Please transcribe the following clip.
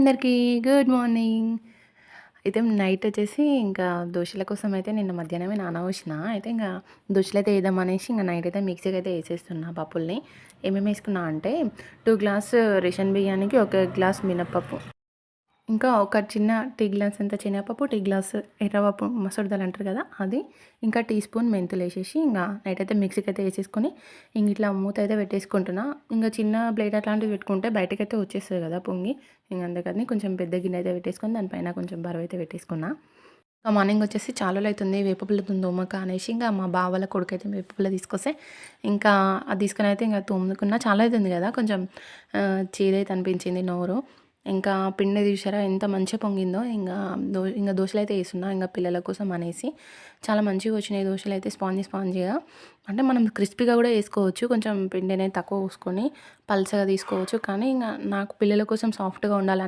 అందరికీ good morning. అయితే night వచ్చేసి ఇంకా దోశల కోసం అయితే నిన్న మధ్యాహ్నమే నానబోసిన. అయితే ఇంగా దోశలైతే ఏద్దామనేసి ఇంగ నైట్ అయితే మిక్సీకి అయితే ఏసేస్తున్నా పప్పుల్ని. ఏమేమి ఏసుకున్నా అంటే 2 గ్లాస్ రేషన్ బియ్యానికి 1 గ్లాస్ మినపప్పు. ఇంకా ఒక చిన్న టీ గ్లాస్ అంత శనగపప్పు, టీ గ్లాస్ ఎర్రపప్పు మసూర్ దాల్ అంటారు కదా అది. ఇంకా టీ స్పూన్ మెంతులేసేసి ఇంగా నైట్ అయితే మిక్సీకి అయితే ఏసేసుకొని ఇంక ఇట్లా మూత అయితే పెట్టేసుకుంటున్నా. ఇంగా చిన్న ప్లేట్ అట్లాంటివి పెట్టుకుంటే బయటకైతే వచ్చేస్తది కదా పొంగి. ఇంక అందుకని కొంచెం పెద్ద గిన్నె అయితే పెట్టేసుకొని దానిపైన కొంచెం బరువైతే పెట్టేసుకున్నా. మార్నింగ్ వచ్చేసి చాలా రోజులైతుంది వేపపుల్లతోని తోమక అనేసి ఇంకా మా బావ వాళ్ళ కొడుకైతే వేపపుల్ల తీసుకొస్తే ఇంకా అది తీసుకొని అయితే ఇంకా తోముకున్నా. చాలా అవుతుంది కదా కొంచెం చేదైతే అనిపించింది నోరు. ఇంకా పిండి చూసారా ఎంత మంచిగా పొంగిందో. ఇంకా దోశలైతే వేస్తున్నా ఇంకా పిల్లల కోసం అనేసి. చాలా మంచిగా వచ్చినాయి దోశలైతే స్పాంజీగా. అంటే మనం క్రిస్పీగా కూడా వేసుకోవచ్చు. కొంచెం పిండి అనేది తక్కువ పోసుకొని పల్చగా తీసుకోవచ్చు. కానీ ఇంక నాకు పిల్లల కోసం సాఫ్ట్గా ఉండాలని